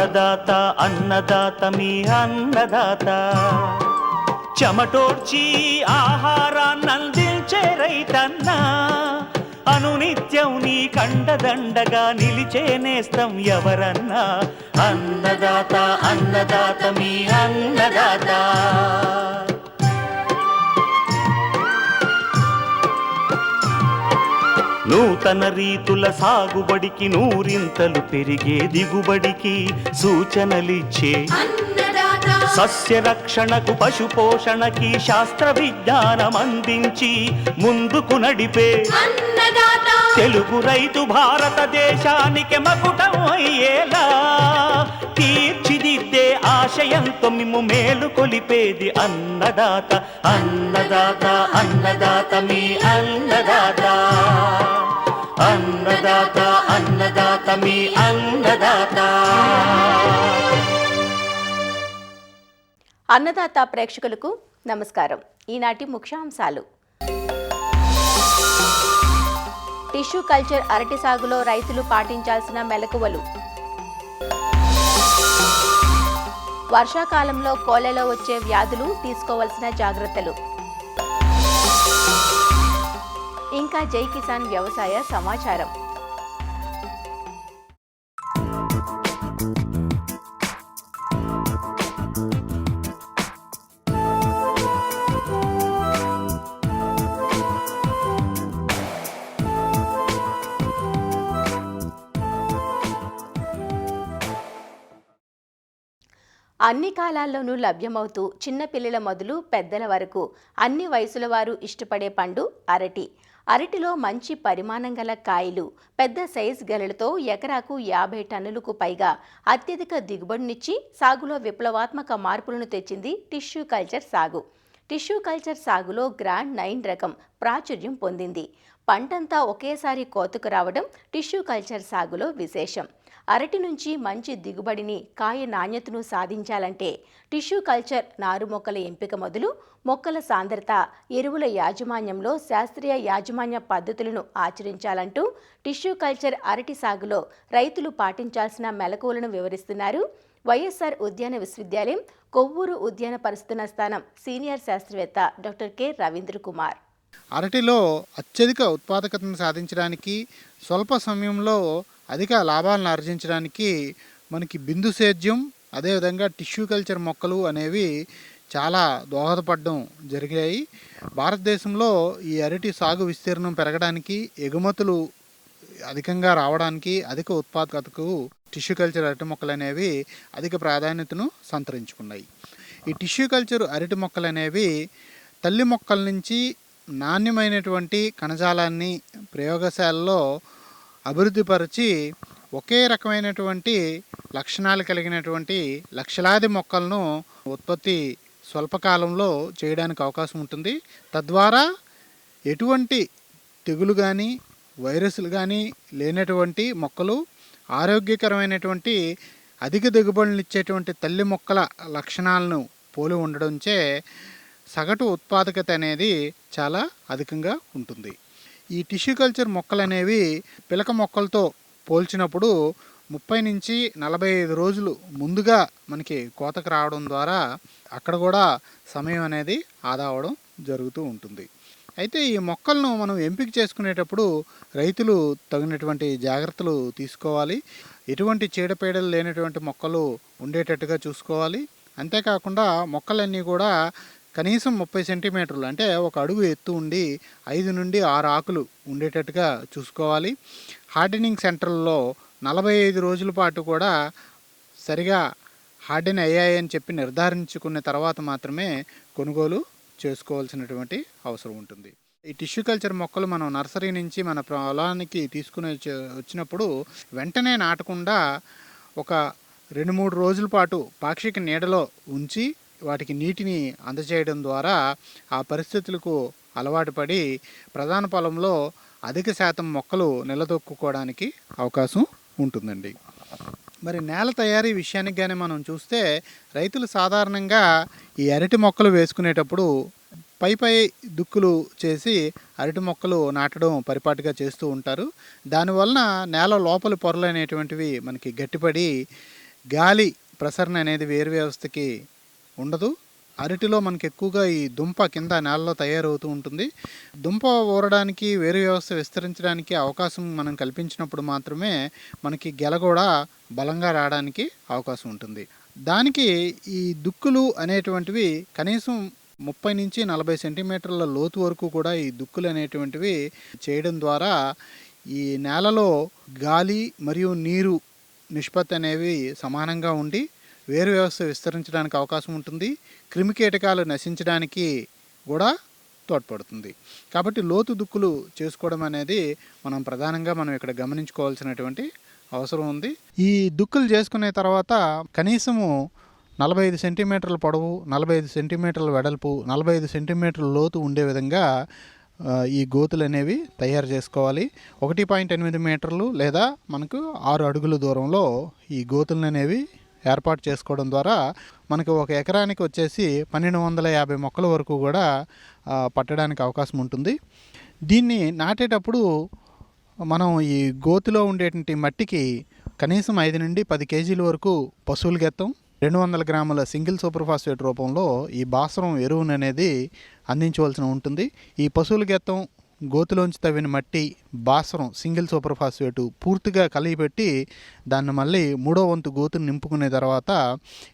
అన్నదాత అన్నదాత మీ అన్నదాత చెమటోడ్చి ఆహారాన్నందించే రైతన్న అనునిత్యం నీ కండదండగా నిలిచే నేస్తం ఎవరన్నా అన్నదాత అన్నదాత మీ అన్నదాత. నూతన రీతుల సాగుబడికి నూరింతలు పెరిగే దిగుబడికి సూచనలిచ్చే సస్య రక్షణకు పశు పోషణకి శాస్త్ర విజ్ఞానం అందించి ముందుకు నడిపే తెలుగు రైతు భారతదేశానికి మకుటం అయ్యేలా తీర్చిదిద్దే ఆశయంతో మిమ్ము మేలు కొలిపేది అన్నదాత అన్నదాత అన్నదాత మీ అన్నదాత అన్నదాత అన్నదాత మీ అన్నదాత. అన్నదాత ప్రేక్షకులకు నమస్కారం. ఈనాటి ముఖ్యాంశాలు: టిష్యూ కల్చర్ అరటి సాగులో రైతులు పాటించాల్సిన మెలకువలు, వర్షాకాలంలో కోళ్లలో వచ్చే వ్యాధులు తీసుకోవాల్సిన జాగ్రత్తలు, ఇంకా జై కిసాన్ వ్యవసాయ సమాచారం. అన్ని కాలాల్లోనూ లభ్యమవుతూ చిన్నపిల్లల మొదలు పెద్దల వరకు అన్ని వయసుల వారు ఇష్టపడే పండు అరటి. అరటిలో మంచి పరిమాణం గల కాయలు, పెద్ద సైజు గెలలతో ఎకరాకు 50 టన్నులకు పైగా అత్యధిక దిగుబడినిచ్చి సాగులో విప్లవాత్మక మార్పులను తెచ్చింది టిష్యూ కల్చర్ సాగు. టిష్యూ కల్చర్ సాగులో గ్రాండ్ 9 రకం ప్రాచుర్యం పొందింది. పంటంతా ఒకేసారి కోతకు రావడం టిష్యూ కల్చర్ సాగులో విశేషం. అరటి నుంచి మంచి దిగుబడిని, కాయ నాణ్యతను సాధించాలంటే టిష్యూ కల్చర్ నారు మొక్కల ఎంపిక మొదలు మొక్కల సాంద్రత, ఎరువుల యాజమాన్యంలో శాస్త్రీయ యాజమాన్య పద్ధతులను ఆచరించాలంటూ టిష్యూ కల్చర్ అరటి సాగులో రైతులు పాటించాల్సిన మెలకువలను వివరిస్తున్నారు వైఎస్ఆర్ ఉద్యాన విశ్వవిద్యాలయం కొవ్వూరు ఉద్యాన పరిస్థితుల స్థానం సీనియర్ శాస్త్రవేత్త డాక్టర్ కె రవీంద్ర కుమార్. అరటిలో అత్యధిక ఉత్పాదకతను సాధించడానికి, స్వల్ప సమయంలో అధిక లాభాలను ఆర్జించడానికి మనకి బిందు సేద్యం, అదేవిధంగా టిష్యూ కల్చర్ మొక్కలు అనేవి చాలా దోహదపడడం జరిగాయి. భారతదేశంలో ఈ అరటి సాగు విస్తీర్ణం పెరగడానికి, ఎగుమతులు అధికంగా రావడానికి, అధిక ఉత్పాదకతకు టిష్యూ కల్చర్ అరటి మొక్కలు అనేవి అధిక ప్రాధాన్యతను సంతరించుకున్నాయి. ఈ టిష్యూ కల్చర్ అరటి మొక్కలు అనేవి తల్లి మొక్కల నుంచి నాణ్యమైనటువంటి కణజాలాన్ని ప్రయోగశాలలో అభివృద్ధిపరిచి ఒకే రకమైనటువంటి లక్షణాలు కలిగినటువంటి లక్షలాది మొక్కలను ఉత్పత్తి స్వల్పకాలంలో చేయడానికి అవకాశం ఉంటుంది. తద్వారా ఎటువంటి తెగులు కానీ వైరస్లు కానీ లేనటువంటి మొక్కలు, ఆరోగ్యకరమైనటువంటి అధిక దిగుబడులు ఇచ్చేటువంటి తల్లి మొక్కల లక్షణాలను పోలి ఉండడంచే సగటు ఉత్పాదకత అనేది చాలా అధికంగా ఉంటుంది. ఈ టిష్యూ కల్చర్ మొక్కలు అనేవి పిలక మొక్కలతో పోల్చినప్పుడు 30 నుంచి 45 రోజులు ముందుగా మనకి కోతకు రావడం ద్వారా అక్కడ కూడా సమయం అనేది ఆదా అవడం జరుగుతూ ఉంటుంది. అయితే ఈ మొక్కలను మనం ఎంపిక చేసుకునేటప్పుడు రైతులు తగినటువంటి జాగ్రత్తలు తీసుకోవాలి. ఎటువంటి చీడపీడలు లేనటువంటి మొక్కలు ఉండేటట్టుగా చూసుకోవాలి. అంతేకాకుండా మొక్కలన్నీ కూడా కనీసం 30 సెంటీమీటర్లు, అంటే ఒక అడుగు ఎత్తు ఉండి 5 నుండి 6 ఆకులు ఉండేటట్టుగా చూసుకోవాలి. హార్డెనింగ్ సెంటర్లలో 45 రోజుల పాటు కూడా సరిగా హార్డెన్ అయ్యాయని చెప్పి నిర్ధారించుకున్న తర్వాత మాత్రమే కొనుగోలు చేసుకోవాల్సినటువంటి అవసరం ఉంటుంది. ఈ టిష్యూ కల్చర్ మొక్కలు మనం నర్సరీ నుంచి మన పొలానికి తీసుకుని వచ్చినప్పుడు వెంటనే నాటకుండా ఒక 2-3 రోజుల పాటు పాక్షిక నీడలో ఉంచి వాటికి నీటిని అందజేయడం ద్వారా ఆ పరిస్థితులకు అలవాటు పడి ప్రధాన పొలంలో అధిక శాతం మొక్కలు నిలదొక్కుకోవడానికి అవకాశం ఉంటుందండి. మరి నేల తయారీ విషయానికి కానీ మనం చూస్తే రైతులు సాధారణంగా ఈ అరటి మొక్కలు వేసుకునేటప్పుడు పై దుక్కులు చేసి అరటి మొక్కలు నాటడం పరిపాటిగా చేస్తూ ఉంటారు. దానివలన నేల లోపలి పొరలు అనేటువంటివి మనకి గట్టిపడి గాలి ప్రసరణ అనేది వేరు వ్యవస్థకి ఉండదు. అరటిలో మనకి ఎక్కువగా ఈ దుంప కింద నేలలో తయారవుతూ ఉంటుంది. దుంప ఊరడానికి వేరు వ్యవస్థ విస్తరించడానికి అవకాశం మనం కల్పించినప్పుడు మాత్రమే మనకి గెల కూడా బలంగా రావడానికి అవకాశం ఉంటుంది. దానికి ఈ దుక్కులు అనేటువంటివి కనీసం 30 నుంచి 40 సెంటీమీటర్ల లోతు వరకు కూడా ఈ దుక్కులు అనేటువంటివి చేయడం ద్వారా ఈ నేలలో గాలి మరియు నీరు నిష్పత్తి అనేవి సమానంగా ఉండి వేరు వ్యవస్థ విస్తరించడానికి అవకాశం ఉంటుంది. క్రిమికీటకాలు నశించడానికి కూడా తోడ్పడుతుంది. కాబట్టి లోతు దుక్కులు చేసుకోవడం అనేది మనం ఇక్కడ గమనించుకోవాల్సినటువంటి అవసరం ఉంది. ఈ దుక్కులు చేసుకునే తర్వాత కనీసము 45 సెంటీమీటర్ల పొడవు, 45 సెంటీమీటర్ల వెడల్పు, 45 సెంటీమీటర్ల లోతు ఉండే విధంగా ఈ గోతులు అనేవి తయారు చేసుకోవాలి. 1.8 మీటర్లు లేదా మనకు 6 అడుగుల దూరంలో ఈ గోతులు అనేవి ఏర్పాటు చేసుకోవడం ద్వారా మనకు ఒక ఎకరానికి వచ్చేసి 1250 మొక్కల వరకు కూడా పట్టడానికి అవకాశం ఉంటుంది. దీన్ని నాటేటప్పుడు మనం ఈ గోతిలో ఉండేటువంటి మట్టికి కనీసం 5 నుండి 10 కేజీల వరకు పశువుల గెత్తం, 200 గ్రాముల సింగిల్ సూపర్ ఫాస్ఫేట్ రూపంలో ఈ భాస్వరం ఎరువును అనేది అందించవలసి ఉంటుంది. ఈ పశువుల గెత్తం, గోతులోంచి తవ్విన మట్టి, భాస్వరం సింగిల్ సూపర్ ఫాస్ఫేటు పూర్తిగా కలిగిపెట్టి దాన్ని మళ్ళీ 3వ వంతు గోతును నింపుకునే తర్వాత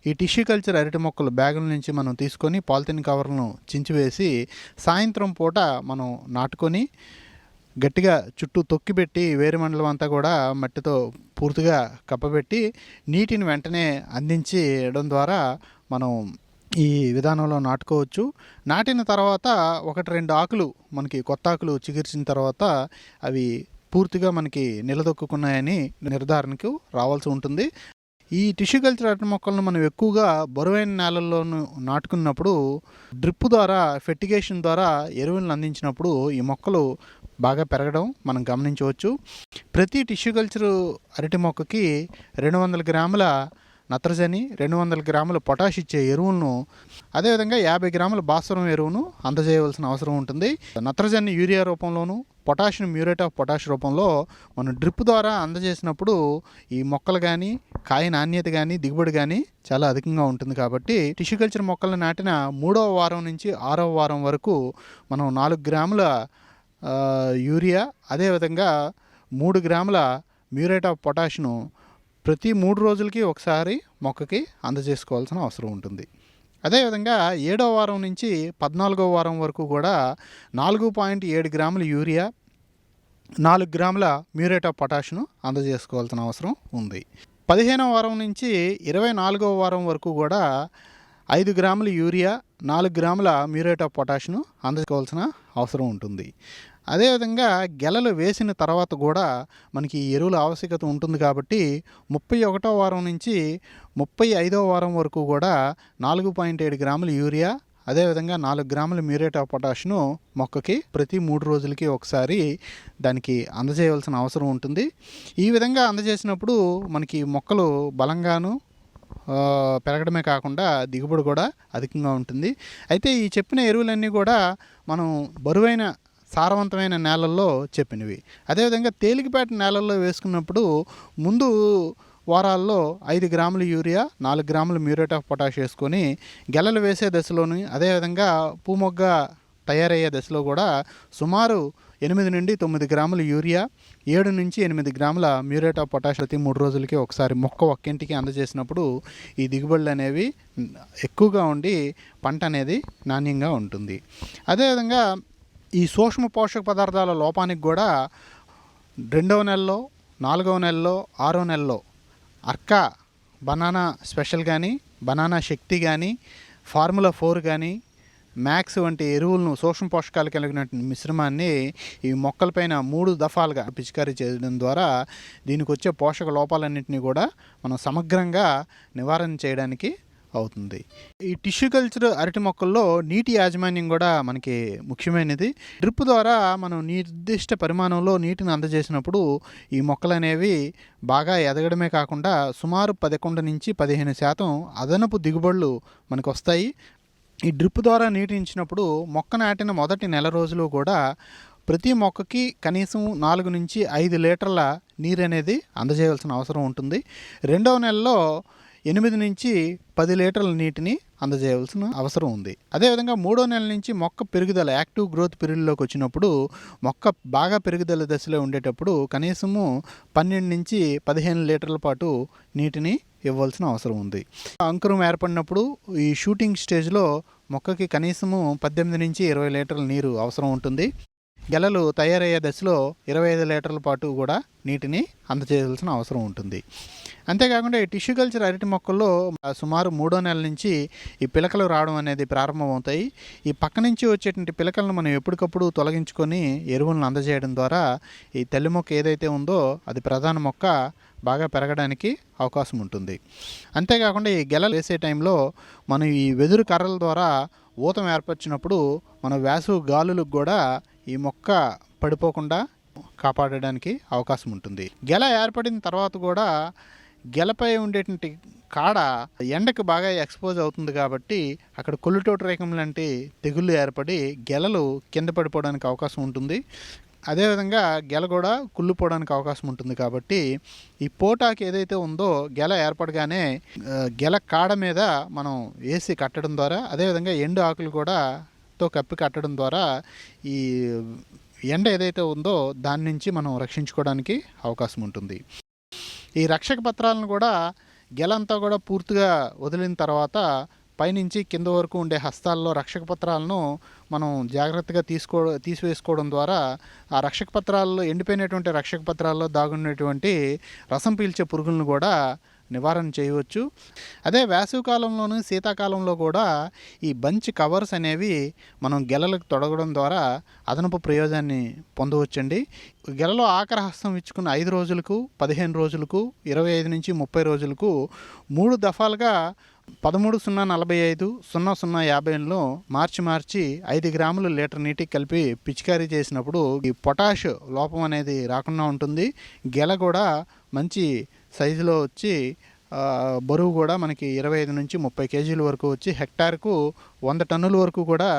ఈ టిష్యూ కల్చర్ అరటి మొక్కలు బ్యాగుల నుంచి మనం తీసుకొని పాలిథిన్ కవర్లను చించివేసి సాయంత్రం పూట మనం నాటుకొని గట్టిగా చుట్టూ తొక్కిపెట్టి వేరు మండలం అంతా కూడా మట్టితో పూర్తిగా కప్పబెట్టి నీటిని వెంటనే అందించడం ద్వారా మనం ఈ విధానంలో నాటుకోవచ్చు. నాటిన తర్వాత 1-2 ఆకులు మనకి కొత్త ఆకులు చిగుర్చిన తర్వాత అవి పూర్తిగా మనకి నిలదొక్కున్నాయని నిర్ధారణకు రావాల్సి ఉంటుంది. ఈ టిష్యూ కల్చర్ అరటి మొక్కలను మనం ఎక్కువగా బరువైన నేలల్లోనూ నాటుకున్నప్పుడు డ్రిప్ ద్వారా ఫెర్టిగేషన్ ద్వారా ఎరువులను అందించినప్పుడు ఈ మొక్కలు బాగా పెరగడం మనం గమనించవచ్చు. ప్రతి టిష్యూ కల్చర్ అరటి మొక్కకి 200 గ్రాముల నత్రజని, 200 గ్రాముల పొటాష్ ఇచ్చే ఎరువులను, అదేవిధంగా 50 గ్రాముల భాస్వరం ఎరువును అందజేయవలసిన అవసరం ఉంటుంది. నత్రజని యూరియా రూపంలోను, పొటాషియం మ్యూరేట్ ఆఫ్ పొటాష్ రూపంలో మనం డ్రిప్ ద్వారా అందజేసినప్పుడు ఈ మొక్కలు కానీ కాయ నాణ్యత కానీ దిగుబడి కానీ చాలా అధికంగా ఉంటుంది. కాబట్టి టిష్యూ కల్చర్ మొక్కలు నాటిన 3వ వారం నుంచి 6వ వారం వరకు మనం 4 గ్రాముల యూరియా, అదేవిధంగా 3 గ్రాముల మ్యూరేట్ ఆఫ్ పొటాష్ను ప్రతి 3 రోజులకి ఒకసారి మొక్కకి అందజేసుకోవాల్సిన అవసరం ఉంటుంది. అదేవిధంగా 7వ వారం నుంచి 14వ వారం వరకు కూడా 4.7 గ్రాముల యూరియా, 4 గ్రాముల మ్యూరేట్ ఆఫ్ పొటాష్ను అందజేసుకోవాల్సిన అవసరం ఉంది. 15వ వారం నుంచి 24వ వారం వరకు కూడా 5 గ్రాముల యూరియా, 4 గ్రాముల మ్యూరేట్ ఆఫ్ పొటాష్ను అందజేసుకోవాల్సిన అవసరం ఉంటుంది. అదేవిధంగా గెలలు వేసిన తర్వాత కూడా మనకి ఎరువుల ఆవశ్యకత ఉంటుంది. కాబట్టి 31వ వారం నుంచి 35వ వారం వరకు కూడా 4.7 గ్రాముల యూరియా, అదేవిధంగా 4 గ్రాముల మ్యూరేట్ ఆఫ్ పొటాష్ను మొక్కకి ప్రతి 3 రోజులకి ఒకసారి దానికి అందజేయవలసిన అవసరం ఉంటుంది. ఈ విధంగా అందజేసినప్పుడు మనకి మొక్కలు బలంగాను పెరగడమే కాకుండా దిగుబడి కూడా అధికంగా ఉంటుంది. అయితే ఈ చెప్పిన ఎరువులన్నీ కూడా మనం బరువైన సారవంతమైన నేలల్లో చెప్పినవి. అదేవిధంగా తేలికపాటి నేలల్లో వేసుకున్నప్పుడు ముందు వారాల్లో 5 గ్రాముల యూరియా, 4 గ్రాముల మ్యూరేట్ ఆఫ్ పొటాష్ వేసుకొని గెలలు వేసే దశలోని, అదేవిధంగా పూమొగ్గ తయారయ్యే దశలో కూడా సుమారు 8 నుండి 9 గ్రాముల యూరియా, 7 నుంచి 8 గ్రాముల మ్యూరేట్ ఆఫ్ పొటాష్ ప్రతి 3 రోజులకి ఒకసారి మొక్క ఒక్కింటికి అందజేసినప్పుడు ఈ దిగుబడులు అనేవి ఎక్కువగా ఉండి పంట అనేది నాణ్యంగా ఉంటుంది. అదేవిధంగా ఈ సూక్ష్మ పోషక పదార్థాల లోపానికి కూడా 2వ నెలలో, 4వ నెలలో, 6వ నెలలో అర్కా బనానా స్పెషల్ కానీ, బనానా శక్తి కానీ, ఫార్ములా 4 కానీ, మ్యాక్స్ వంటి ఎరువులను సూక్ష్మ పోషకాలు కలిగిన మిశ్రమాన్ని ఈ మొక్కలపైన 3 దఫాలుగా పిచికారీ చేయడం ద్వారా దీనికి వచ్చే పోషక లోపాలన్నింటినీ కూడా మనం సమగ్రంగా నివారణ చేయడానికి అవుతుంది. ఈ టిష్యూ కల్చర్ అరటి మొక్కల్లో నీటి యాజమాన్యం కూడా మనకి ముఖ్యమైనది. డ్రిప్ ద్వారా మనం నిర్దిష్ట పరిమాణంలో నీటిని అందజేసినప్పుడు ఈ మొక్కలు అనేవి బాగా ఎదగడమే కాకుండా సుమారు 11 నుంచి 15% అదనపు దిగుబడులు మనకు వస్తాయి. ఈ డ్రిప్ ద్వారా నీటిని ఇచ్చినప్పుడు మొక్క నాటిన మొదటి నెల రోజులు కూడా ప్రతి మొక్కకి కనీసం 4 నుంచి 5 లీటర్ల నీరు అనేది అందజేయాల్సిన అవసరం ఉంటుంది. 2వ నెలలో 8 నుంచి 10 లీటర్ల నీటిని అందజేయవలసిన అవసరం ఉంది. అదేవిధంగా 3వ నెల నుంచి మొక్క పెరుగుదల యాక్టివ్ గ్రోత్ పీరియడ్లోకి వచ్చినప్పుడు మొక్క బాగా పెరుగుదల దశలో ఉండేటప్పుడు కనీసము 12 నుంచి 15 లీటర్ల పాటు నీటిని ఇవ్వాల్సిన అవసరం ఉంది. అంకురం ఏర్పడినప్పుడు ఈ షూటింగ్ స్టేజ్లో మొక్కకి కనీసము 18 నుంచి 20 లీటర్ల నీరు అవసరం ఉంటుంది. గెలలు తయారయ్యే దశలో 25 లీటర్ల పాటు కూడా నీటిని అందజేయాల్సిన అవసరం ఉంటుంది. అంతేకాకుండా ఈ టిష్యూ కల్చర్ అరటి మొక్కల్లో సుమారు 3వ నెల నుంచి ఈ పిలకలు రావడం అనేది ప్రారంభమవుతాయి. ఈ పక్క నుంచి వచ్చేటువంటి పిలకలను మనం ఎప్పటికప్పుడు తొలగించుకొని ఎరువులను అందజేయడం ద్వారా ఈ తల్లి మొక్క ఏదైతే ఉందో అది ప్రధాన మొక్క బాగా పెరగడానికి అవకాశం ఉంటుంది. అంతేకాకుండా ఈ గెలలు వేసే టైంలో మనం ఈ వెదురు కర్రల ద్వారా ఊతం ఏర్పరిచినప్పుడు మన వేసవి గాలులకు కూడా ఈ మొక్క పడిపోకుండా కాపాడడానికి అవకాశం ఉంటుంది. గెల ఏర్పడిన తర్వాత కూడా గెలపై ఉండేటువంటి కాడ ఎండకు బాగా ఎక్స్పోజ్ అవుతుంది కాబట్టి అక్కడ కొల్లుటోటు రేఖం లాంటి తెగుళ్ళు ఏర్పడి గెలలు కింద పడిపోవడానికి అవకాశం ఉంటుంది. అదేవిధంగా గెల కూడా కుళ్ళిపోవడానికి అవకాశం ఉంటుంది. కాబట్టి ఈ పోటాకు ఏదైతే ఉందో గెల ఏర్పడగానే గెల కాడ మీద మనం వేసి కట్టడం ద్వారా, అదేవిధంగా ఎండు ఆకులు కూడా తో కప్పి కట్టడం ద్వారా ఈ ఎండ ఏదైతే ఉందో దాని నుంచి మనం రక్షించుకోవడానికి అవకాశం ఉంటుంది. ఈ రక్షక పత్రాలను కూడా గెలంతా కూడా పూర్తిగా వదిలిన తర్వాత పైనుంచి కింద వరకు ఉండే హస్తాల్లో రక్షక పత్రాలను మనం జాగ్రత్తగా తీసివేసుకోవడం ద్వారా ఆ రక్షక పత్రాల్లో ఎండిపోయినటువంటి రక్షక పత్రాల్లో దాగున్నటువంటి రసం పీల్చే పురుగులను కూడా నివారణ చేయవచ్చు. అదే వేసవి కాలంలోనూ శీతాకాలంలో కూడా ఈ బంచ్ కవర్స్ అనేవి మనం గెలలకు తొడగడం ద్వారా అదనపు ప్రయోజనాన్ని పొందవచ్చండి. గెలలో ఆఖరి హస్తం ఇచ్చుకున్న 5 రోజులకు, 15 రోజులకు, 25 నుంచి 30 రోజులకు 3 దఫాలుగా 13-0-45, 00-50లో మార్చి 5 గ్రాములు లీటర్ నీటికి కలిపి పిచికారీ చేసినప్పుడు ఈ పొటాష్ లోపం అనేది రాకుండా ఉంటుంది. గెల కూడా మంచి సైజులో వచ్చి బరువు కూడా మనకి 25 నుంచి 30 కేజీల వరకు వచ్చి హెక్టార్కు 100 టన్నుల వరకు కూడా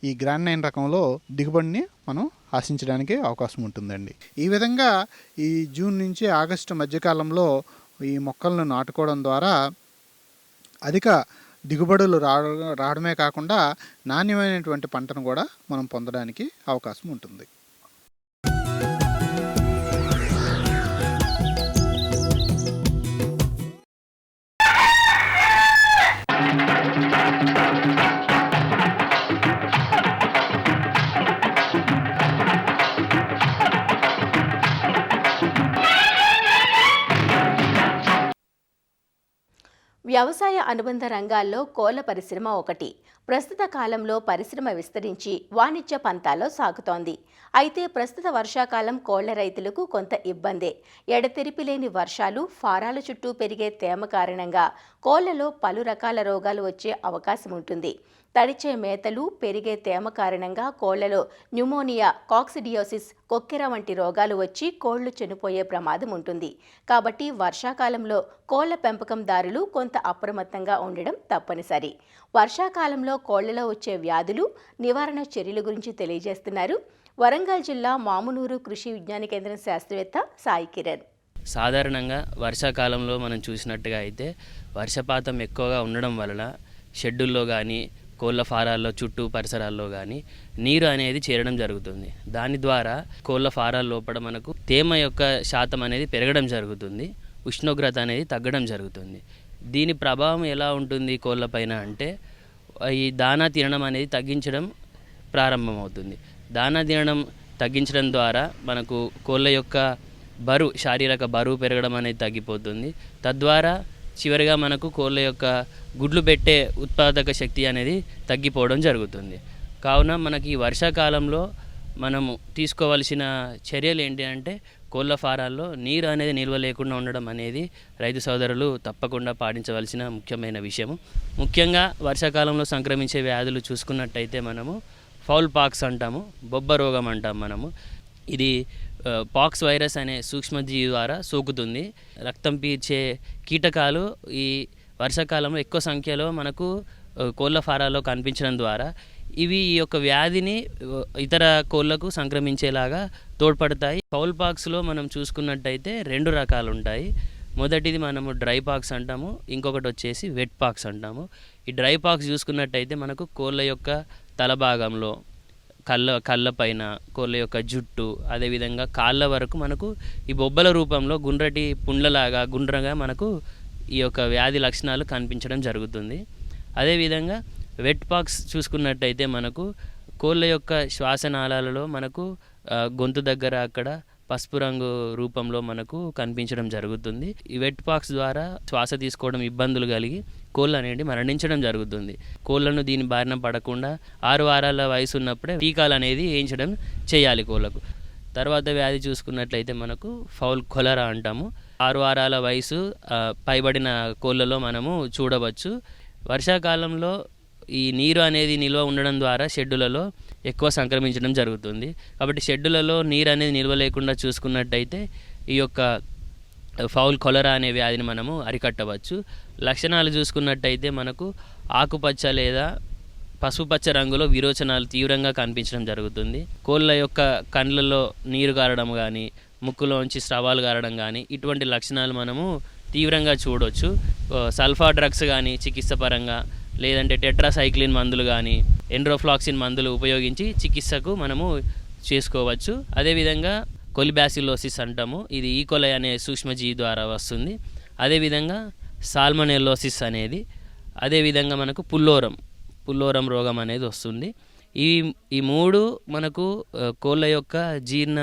ఈ గ్రాండ్ 9 రకంలో దిగుబడిని మనం ఆశించడానికి అవకాశం ఉంటుందండి. ఈ విధంగా ఈ జూన్ నుంచి ఆగస్టు మధ్యకాలంలో ఈ మొక్కలను నాటుకోవడం ద్వారా అధిక దిగుబడులు రావడమే కాకుండా నాణ్యమైనటువంటి పంటను కూడా మనం పొందడానికి అవకాశం ఉంటుంది. వ్యవసాయ అనుబంధ రంగాల్లో కోళ్ల పరిశ్రమ ఒకటి. ప్రస్తుత కాలంలో పరిశ్రమ విస్తరించి వాణిజ్య పంతాల్లో సాగుతోంది. అయితే ప్రస్తుత వర్షాకాలం కోళ్ల రైతులకు కొంత ఇబ్బందే. ఎడతెరిపి లేని వర్షాలు, ఫారాల చుట్టూ పెరిగే తేమ కారణంగా కోళ్లలో పలు రకాల రోగాలు వచ్చే అవకాశం ఉంటుంది. తడిచే మేతలు, పెరిగే తేమ కారణంగా కోళ్లలో న్యూమోనియా, కాక్సిడియోసిస్, కొక్కెర వంటి రోగాలు వచ్చి కోళ్లు చనిపోయే ప్రమాదం ఉంటుంది. కాబట్టి వర్షాకాలంలో కోళ్ల పెంపకందారులు కొంత అప్రమత్తంగా ఉండడం తప్పనిసరి. వర్షాకాలంలో కోళ్లలో వచ్చే వ్యాధులు, నివారణ చర్యల గురించి తెలియజేస్తున్నారు వరంగల్ జిల్లా మామునూరు కృషి విజ్ఞాన కేంద్రం శాస్త్రవేత్త సాయి కిరణ్. సాధారణంగా వర్షాకాలంలో మనం చూసినట్టుగా అయితే వర్షపాతం ఎక్కువగా ఉండడం వలన షెడ్యూల్లో కానీ కోళ్ళ ఫారాల్లో చుట్టూ పరిసరాల్లో కానీ నీరు అనేది చేరడం జరుగుతుంది. దాని ద్వారా కోళ్ళ ఫారాల లోపల మనకు తేమ యొక్క శాతం అనేది పెరగడం జరుగుతుంది, ఉష్ణోగ్రత అనేది తగ్గడం జరుగుతుంది. దీని ప్రభావం ఎలా ఉంటుంది కోళ్ళపైన అంటే ఈ దానా తినడం అనేది తగ్గించడం ప్రారంభమవుతుంది. దానా తినడం తగ్గించడం ద్వారా మనకు కోళ్ళ యొక్క శారీరక బరువు పెరగడం అనేది తగ్గిపోతుంది. తద్వారా చివరిగా మనకు కోళ్ళ యొక్క గుడ్లు పెట్టే ఉత్పాదక శక్తి అనేది తగ్గిపోవడం జరుగుతుంది. కావున మనకి ఈ వర్షాకాలంలో మనము తీసుకోవాల్సిన చర్యలు ఏంటి అంటే కోళ్ళ ఫారాల్లో నీరు అనేది నిల్వ లేకుండా ఉండడం అనేది రైతు సోదరులు తప్పకుండా పాటించవలసిన ముఖ్యమైన విషయము. ముఖ్యంగా వర్షాకాలంలో సంక్రమించే వ్యాధులు చూసుకున్నట్టయితే మనము ఫౌల్ పాక్స్ అంటాము, బొబ్బ రోగం అంటాం మనము. ఇది పాక్స్ వైరస్ అనే సూక్ష్మజీవి ద్వారా సోకుతుంది. రక్తం పీల్చే కీటకాలు ఈ వర్షాకాలంలో ఎక్కువ సంఖ్యలో మనకు కోళ్ళ ఫారాల్లో కనిపించడం ద్వారా ఇవి ఈ యొక్క వ్యాధిని ఇతర కోళ్ళకు సంక్రమించేలాగా తోడ్పడతాయి. ఫౌల్ పాక్స్లో మనం చూసుకున్నట్టయితే 2 రకాలు ఉంటాయి. మొదటిది మనము డ్రై పాక్స్ అంటాము, ఇంకొకటి వచ్చేసి వెట్ పాక్స్ అంటాము. ఈ డ్రై పాక్స్ చూసుకున్నట్టయితే మనకు కోళ్ళ యొక్క తల భాగంలో, కళ్ళ పైన, కోళ్ళ యొక్క జుట్టు, అదేవిధంగా కాళ్ళ వరకు మనకు ఈ బొబ్బల రూపంలో గుండ్రటి పుండ్లలాగా గుండ్రంగా మనకు ఈ యొక్క వ్యాధి లక్షణాలు కనిపించడం జరుగుతుంది. అదేవిధంగా వెట్ పాక్స్ చూసుకున్నట్టయితే మనకు కోళ్ళ యొక్క శ్వాసనాళాలలో మనకు గొంతు దగ్గర అక్కడ పసుపు రంగు రూపంలో మనకు కనిపించడం జరుగుతుంది. ఈ వెట్ పాక్స్ ద్వారా శ్వాస తీసుకోవడం ఇబ్బందులు కలిగి కోళ్ళు అనేది మరణించడం జరుగుతుంది. కోళ్ళను దీని బారిన పడకుండా 6 వారాల వయసు ఉన్నప్పుడే టీకాలు అనేది వేయించడం చేయాలి కోళ్ళకు. తర్వాత వ్యాధి చూసుకున్నట్లయితే మనకు ఫౌల్ కొలరా అంటాము. 6 వారాల వయసు పైబడిన కోళ్ళలో మనము చూడవచ్చు. వర్షాకాలంలో ఈ నీరు అనేది నిల్వ ఉండడం ద్వారా షెడ్డులలో ఎక్కువ సంక్రమించడం జరుగుతుంది. కాబట్టి షెడ్డులలో నీరు అనేది నిల్వ లేకుండా చూసుకున్నట్టయితే ఈ యొక్క ఫౌల్ కొలరా అనే వ్యాధిని మనము అరికట్టవచ్చు. లక్షణాలు చూసుకున్నట్టయితే మనకు ఆకుపచ్చ లేదా పసుపుపచ్చ రంగులో విరోచనాలు తీవ్రంగా కనిపించడం జరుగుతుంది. కోళ్ళ యొక్క కండ్లలో నీరు గారడం కానీ, ముక్కులోంచి స్రవాలు గారడం కానీ ఇటువంటి లక్షణాలు మనము తీవ్రంగా చూడవచ్చు. సల్ఫా డ్రగ్స్ కానీ చికిత్స పరంగా, లేదంటే టెట్రాసైక్లిన్ మందులు కానీ, ఎండ్రోఫ్లాక్సిన్ మందులు ఉపయోగించి చికిత్సకు మనము చేసుకోవచ్చు. అదేవిధంగా కొలిబాసిలోసిస్ అంటాము, ఇది ఈకోలై అనే సూక్ష్మజీవి ద్వారా వస్తుంది. అదేవిధంగా సాల్మనెల్లోసిస్ అనేది, అదేవిధంగా మనకు పుల్లోరం రోగం అనేది వస్తుంది. ఈ 3 మనకు కోళ్ళ యొక్క జీర్ణ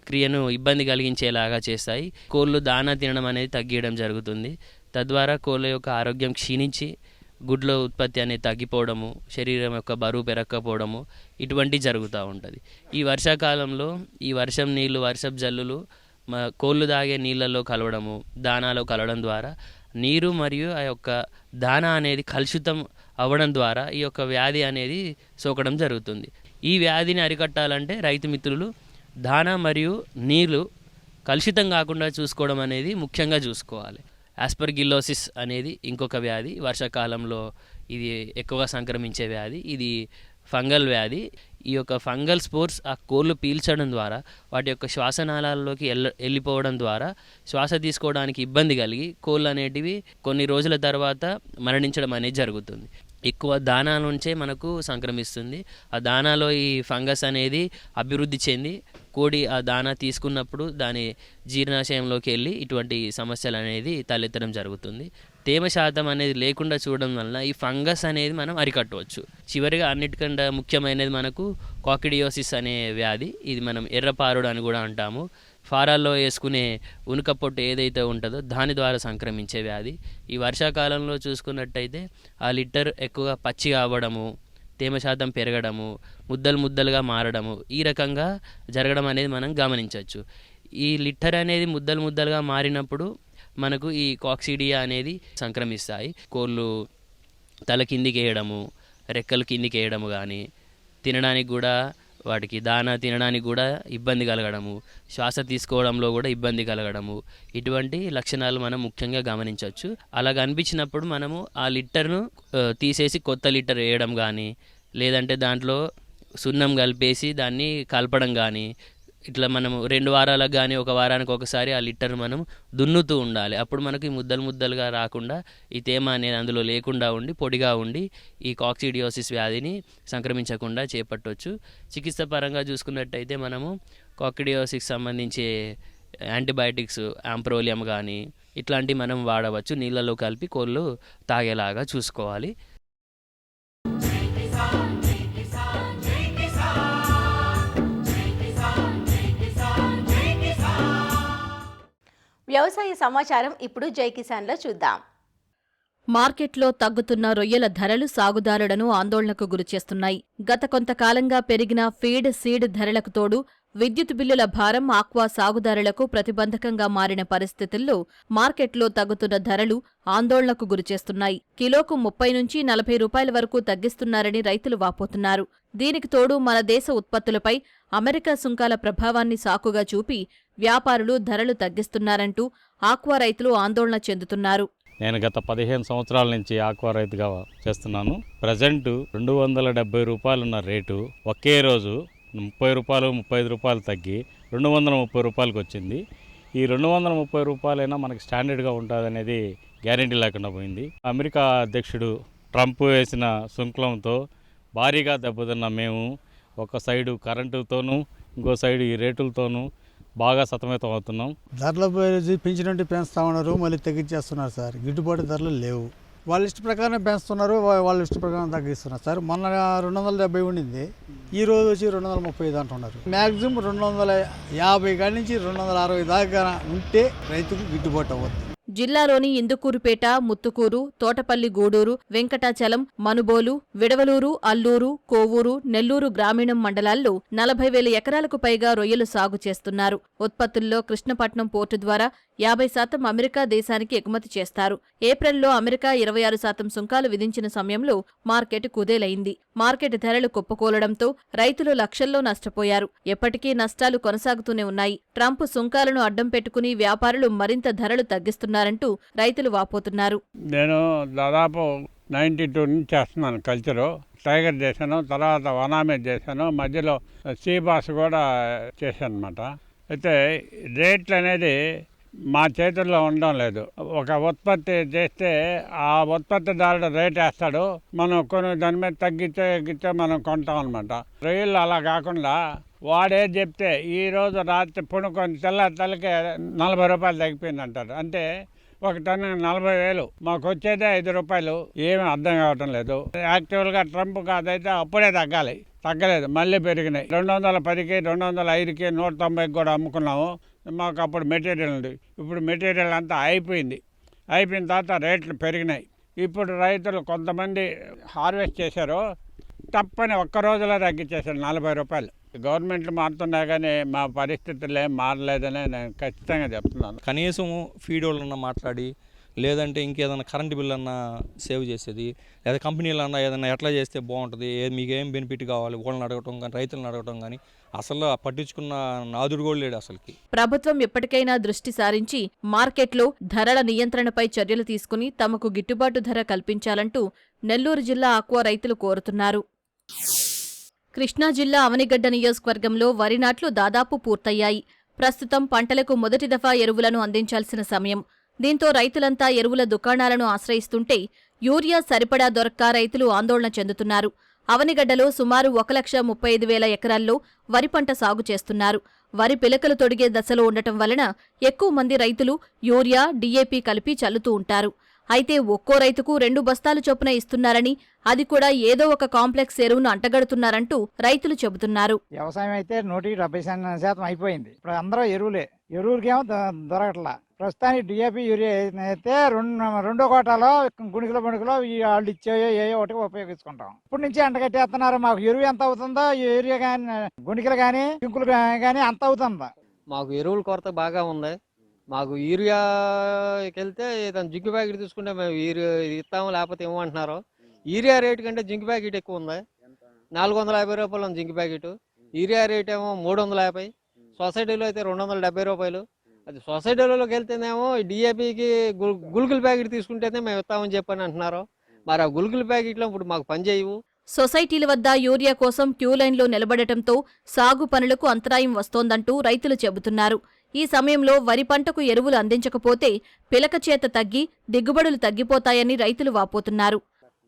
క్రియను ఇబ్బంది కలిగించేలాగా చేస్తాయి. కోళ్ళు దానా తినడం అనేది తగ్గియడం జరుగుతుంది. తద్వారా కోళ్ళ యొక్క ఆరోగ్యం క్షీణించి గుడ్ల ఉత్పత్తి అనేది తగ్గిపోవడము, శరీరం యొక్క బరువు పెరగకపోవడము ఇటువంటి జరుగుతూ ఉంటుంది. ఈ వర్షాకాలంలో ఈ వర్షం నీళ్ళు, వర్షపు జల్లులు కోళ్ళు తాగే నీళ్ళల్లో కలవడము, దానాలో కలవడం ద్వారా నీరు మరియు ఆ యొక్క దానా అనేది కలుషితం అవ్వడం ద్వారా ఈ యొక్క వ్యాధి అనేది సోకడం జరుగుతుంది. ఈ వ్యాధిని అరికట్టాలంటే రైతు మిత్రులు దానా మరియు నీళ్ళు కలుషితం కాకుండా చూసుకోవడం అనేది ముఖ్యంగా చూసుకోవాలి. ఆస్పర్గిల్లోసిస్ అనేది ఇంకొక వ్యాధి. వర్షాకాలంలో ఇది ఎక్కువగా సంక్రమించే వ్యాధి. ఇది ఫంగల్ వ్యాధి. ఈ యొక్క ఫంగల్ స్పోర్స్ ఆ కోళ్ళు పీల్చడం ద్వారా వాటి యొక్క శ్వాసనాళాల్లోకి వెళ్ళిపోవడం ద్వారా శ్వాస తీసుకోవడానికి ఇబ్బంది కలిగి కోళ్ళు అనేటివి కొన్ని రోజుల తర్వాత మరణించడం అనేది జరుగుతుంది. ఎక్కువ దానా నుంచే మనకు సంక్రమిస్తుంది. ఆ దానాలో ఈ ఫంగస్ అనేది అభివృద్ధి చెంది కోడి ఆ దానా తీసుకున్నప్పుడు దాని జీర్ణాశయంలోకి వెళ్ళి ఇటువంటి సమస్యలు అనేది తలెత్తడం జరుగుతుంది. తేమ శాతం అనేది లేకుండా చూడడం వలన ఈ ఫంగస్ అనేది మనం అరికట్టవచ్చు. చివరిగా అన్నిటికంటే ముఖ్యమైనది మనకు కాకిడియోసిస్ అనే వ్యాధి. ఇది మనం ఎర్రపారుడు అని కూడా అంటాము. ఫారాల్లో వేసుకునే ఉనుక పొట్టు ఏదైతే ఉంటుందో దాని ద్వారా సంక్రమించే వ్యాధి. ఈ వర్షాకాలంలో చూసుకున్నట్టయితే ఆ లిట్టర్ ఎక్కువగా పచ్చిగా అవ్వడము, తేమ శాతం పెరగడము, ముద్దలుగా మారడము ఈ రకంగా జరగడం అనేది మనం గమనించవచ్చు. ఈ లిట్టర్ అనేది ముద్దలుగా మారినప్పుడు మనకు ఈ కాక్సిడియా అనేది సంక్రమిస్తాయి. కోళ్ళు తల కిందికి వేయడము, రెక్కలు కిందికి వేయడము కానీ, తినడానికి కూడా వాటికి దానా తినడానికి కూడా ఇబ్బంది కలగడము, శ్వాస తీసుకోవడంలో కూడా ఇబ్బంది కలగడము ఇటువంటి లక్షణాలు మనం ముఖ్యంగా గమనించవచ్చు. అలా కనిపించినప్పుడు మనము ఆ లిట్టర్ను తీసేసి కొత్త లిట్టర్ వేయడం కానీ, లేదంటే దాంట్లో సున్నం కలిపేసి దాన్ని కలపడం కానీ, ఇట్లా మనము 2 వారాలకు కానీ 1 వారానికి ఒకసారి ఆ లిటర్ మనం దున్నుతూ ఉండాలి. అప్పుడు మనకి ముద్దలుగా రాకుండా ఈ తేమ అనేది అందులో లేకుండా ఉండి పొడిగా ఉండి ఈ కాక్సిడియోసిస్ వ్యాధిని సంక్రమించకుండా చేపట్టవచ్చు. చికిత్స పరంగా చూసుకున్నట్టయితే మనము కాక్సిడియోసిస్ సంబంధించి యాంటీబయాటిక్స్ ఆంప్రోలియం కానీ ఇట్లాంటివి మనం వాడవచ్చు. నీళ్ళలో కలిపి కోళ్ళు తాగేలాగా చూసుకోవాలి. వ్యవసాయ సమాచారం ఇప్పుడు జై కిసాన్లో చూద్దాం. మార్కెట్లో తగ్గుతున్న రొయ్యల ధరలు సాగుదారులను ఆందోళనకు గురిచేస్తున్నాయి. గత కొంతకాలంగా పెరిగిన ఫీడ్, సీడ్ ధరలకు తోడు విద్యుత్ బిల్లుల భారం ఆక్వా సాగుదారులకు ప్రతిబంధకంగా మారిన పరిస్థితుల్లో మార్కెట్లో తగ్గుతున్న ధరలు ఆందోళనకు గురిచేస్తున్నాయి. కిలోకు 30 నుంచి 40 రూపాయల వరకు తగ్గిస్తున్నారని రైతులు వాపోతున్నారు. దీనికి తోడు మన దేశ ఉత్పత్తులపై అమెరికా సుంకాల ప్రభావాన్ని సాకుగా చూపి వ్యాపారులు ధరలు తగ్గిస్తున్నారంటూ ఆక్వా రైతులు ఆందోళన చెందుతున్నారు. నేను గత 15 సంవత్సరాల నుంచి ఆక్వా రైతుగా చేస్తున్నాను. ప్రజెంట్ 270 రూపాయలున్న రేటు ఒకే రోజు 30 రూపాయలు 35 రూపాయలు తగ్గి 230 రూపాయలకు వచ్చింది. ఈ 230 రూపాయలైనా మనకి స్టాండర్డ్గా ఉంటుంది అనేది గ్యారెంటీ లేకుండా పోయింది. అమెరికా అధ్యక్షుడు ట్రంప్ వేసిన సుంకలంతో భారీగా దెబ్బతిన్న మేము ఒక సైడు కరెంటుతోనూ ఇంకో సైడు ఈ రేటులతోనూ బాగా సతమతం అవుతున్నాం. ధరలు పెంచినట్టు పెంచుతా ఉన్నారు, మళ్ళీ తగ్గించేస్తున్నారు సార్. గిట్టుబాటు ధరలు లేవు. వాళ్ళ ఇష్ట ప్రకారం పెంచుతున్నారు, వాళ్ళ ఇష్ట ప్రకారం తగ్గిస్తున్నారు సార్. మొన్న 270 ఉండింది, ఈ రోజు వచ్చి 235 అంటున్నారు. మ్యాక్సిమం 250 కాడి నుంచి 260 దాకా ఉంటే రైతుకు గిట్టుబాటు అవ్వదు. జిల్లాలోని ఇందుకూరుపేట, ముత్తుకూరు, తోటపల్లి గూడూరు, వెంకటాచలం, మనుబోలు, విడవలూరు, అల్లూరు, కోవూరు, నెల్లూరు గ్రామీణం మండలాల్లో 40,000 ఎకరాలకు పైగా రొయ్యలు సాగు చేస్తున్నారు. ఉత్పత్తుల్లో కృష్ణపట్నం పోర్టు ద్వారా 50% అమెరికా దేశానికి ఎగుమతి చేస్తారు. ఏప్రిల్లో అమెరికా 26% సుంకాలు విధించిన సమయంలో మార్కెట్ కుదేలైంది. మార్కెట్ ధరలు కుప్పకూలడంతో రైతులు లక్షల్లో నష్టపోయారు. ఎప్పటికీ నష్టాలు కొనసాగుతూనే ఉన్నాయి. ట్రంప్ సుంకాలను అడ్డం పెట్టుకుని వ్యాపారులు మరింత ధరలు తగ్గిస్తున్నారంటూ రైతులు వాపోతున్నారు. నేను దాదాపు 92 నుంచి చేస్తున్నాను కల్చరు. టైగర్ చేశాను, తర్వాత వనామీ చేశాను, మధ్యలో సీబాస్ కూడా చేశాను అనమాట. అయితే రేట్లు అనేది మా చేతుల్లో ఉండడం లేదు. ఒక ఉత్పత్తి చేస్తే ఆ ఉత్పత్తిదారుడు రేట్ వేస్తాడు, మనం కొన్ని దాని మీద తగ్గితే మనం కొంటాం అనమాట. రొయ్యలు అలా కాకుండా వాడే చెప్తే ఈరోజు రాత్రి పుణుకొని తెల్లకి 40 రూపాయలు తగ్గిపోయింది అంటారు. అంటే ఒక టన్ను 40,000, మాకు వచ్చేదే 5 రూపాయలు. ఏమీ అర్థం కావటం లేదు. యాక్చువల్గా ట్రంప్ కాదైతే అప్పుడే తగ్గలేదు, మళ్ళీ పెరిగినాయి. 210కి 205కి 190కి కూడా అమ్ముకున్నాము. మాకు అప్పుడు మెటీరియల్ ఉంది. ఇప్పుడు మెటీరియల్ అంతా అయిపోయిన తర్వాత రేట్లు పెరిగినాయి. ఇప్పుడు రైతులు కొంతమంది హార్వెస్ట్ చేశారు, తప్పని ఒక్క రోజులో తగ్గించేశారు 40 రూపాయలు. గవర్నమెంట్లు మారుతున్నా కానీ మా పరిస్థితులు ఏం మారలేదని నేను ఖచ్చితంగా చెప్తున్నాను. కనీసం ఫీడ్ వాళ్ళన్నా మాట్లాడి, లేదంటే ఇంకేదన్నా కరెంటు బిల్ అన్నా సేవ్ చేసేది, లేదా కంపెనీలన్నా ఏదన్నా ఎట్లా చేస్తే బాగుంటుంది, మీకేం బెనిఫిట్ కావాలి వాళ్ళని అడగటం కానీ రైతులను అడగటం కానీ అసలు పట్టించుకున్న నాదుడు కూడా లేడు అసలుకి. ప్రభుత్వం ఎప్పటికైనా దృష్టి సారించి మార్కెట్లో ధరల నియంత్రణపై చర్యలు తీసుకుని తమకు గిట్టుబాటు ధర కల్పించాలంటూ నెల్లూరు జిల్లా ఆక్వా రైతులు కోరుతున్నారు. కృష్ణా జిల్లా అవనిగడ్డ నియోజకవర్గంలో వరి నాట్లు దాదాపు పూర్తయ్యాయి. ప్రస్తుతం పంటలకు మొదటి దఫా ఎరువులను అందించాల్సిన సమయం. దీంతో రైతులంతా ఎరువుల దుకాణాలను ఆశ్రయిస్తుంటే యూరియా సరిపడా దొరక్క రైతులు ఆందోళన చెందుతున్నారు. అవనిగడ్డలో సుమారు 1,35,000 ఎకరాల్లో వరి పంట సాగు చేస్తున్నారు. వరి పిలకలు తొడిగే దశలో ఉండటం వలన ఎక్కువ మంది రైతులు యూరియా, డీఏపీ కలిపి చల్లుతూ ఉంటారు. అయితే ఒక్కో రైతుకు 2 బస్తాలు చొప్పున ఇస్తున్నారని, అది కూడా ఏదో ఒక కాంప్లెక్స్ ఎరువును అంటగడుతున్నారంటూ రైతులు చెబుతున్నారు. వ్యవసాయం అయితే 170% అయిపోయింది. ఇప్పుడు అందరూ ఎరువులకేమో దొరకట్లా. ప్రస్తుతానికి డిఏపి యూరియా అయితే రెండో కోటాలో గుణికలో వాళ్ళు ఇచ్చేయో ఏ ఒకటి ఉపయోగించుకుంటాం. ఇప్పటి నుంచి అంటగట్టేస్తున్నారు. మాకు ఎరువు ఎంత అవుతుందో, యూరియా కానీ గుణికలు కానీ జింకులు కానీ అంత అవుతుందా. మాకు ఎరువుల కొరత బాగా ఉంది. మాకు యూరియాకి వెళ్తే జింకు ప్యాకెట్ తీసుకుంటే మేము యూరియా ఇస్తాము, లేకపోతే ఏమంటున్నారు. యూరియా రేటు కంటే జింకు ప్యాకెట్ ఎక్కువ ఉంది. 450 రూపాయలు ఉంది జింకు ప్యాకెట్. యూరియా రేట్ ఏమో 350. సొసైటీలో అయితే 270 రూపాయలు. అది సొసైటీలోకి వెళ్తేనేమో డిఏపికి గుల్కుల ప్యాకెట్ తీసుకుంటేనే మేము ఇస్తామని చెప్పని అంటున్నారు. మరి ఆ గుల్కుల ప్యాకెట్లో ఇప్పుడు మాకు పనిచేయవు. సొసైటీల వద్ద యూరియా కోసం క్యూ లైన్లో నిలబడటంతో సాగు పనులకు అంతరాయం వస్తోందంటూ రైతులు చెబుతున్నారు. ఈ సమయంలో వరి పంటకు ఎరువులు అందించకపోతే పిలక చేత తగ్గి దిగుబడులు తగ్గిపోతాయని రైతులు వాపోతున్నారు.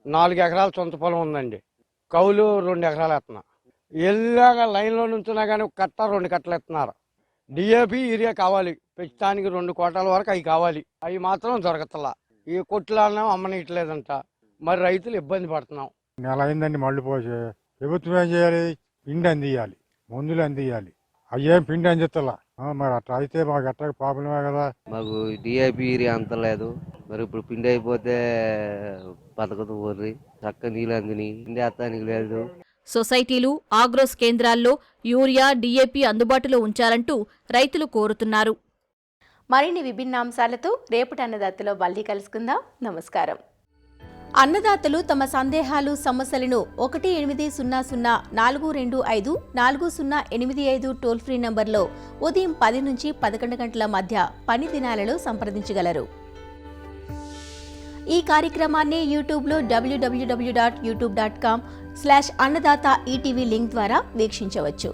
4 ఎకరాల సొంత పొలం ఉందండి. కౌలు 2 ఎకరాలు ఎత్తున్నా. ఎల్లాగా లైన్లో నుంచున్నా కానీ 2 కట్టలు ఎత్తున్నారు. డిఏపి యూరియా కావాలి, పెంచడానికి 2 కోటాల వరకు అవి కావాలి. అవి మాత్రం దొరకతలా. ఈ కొట్లాడినా అమ్మనిట్లేదంట. మరి రైతులు ఇబ్బంది పడుతున్నాం. నెల అయిందండి మళ్ళీ పోసి. ప్రభుత్వం ఏం చేయాలి? పిండి అందియాలి, మందులు అందియాలి. అయ్యేం పిండి అందిస్తలా. మరి అట్లా అయితే మాకు ఎట్లా ప్రాబ్లమే కదా. మాకు డిఐపి యూరియా అంత లేదు. మరి ఇప్పుడు పిండి అయిపోతే బతకదు ఊర్రి. చక్క నీళ్ళు అందిని పిండి ఎత్తానికి లేదు. సొసైటీలు, ఆగ్రోస్ కేంద్రాల్లో యూరియా, డీఏపీ అందుబాటులో ఉంచాలంటూ రైతులు కోరుతున్నారు. మరిన్ని విభిన్న అంశాలతో రేపటి అన్నదాతలో మళ్ళీ కలుసుకుందాం. నమస్కారం. అన్నదాతలు తమ సందేహాలు, సమస్యలను 18004254085 టోల్ ఫ్రీ నంబర్లో ఉదయం 10 నుంచి 11 గంటల మధ్య పని దినాలలో సంప్రదించగలరు. ఈ కార్యక్రమాన్ని యూట్యూబ్లో www.youtube.com/అన్నదాత ఈటీవీ లింక్ ద్వారా వీక్షించవచ్చు.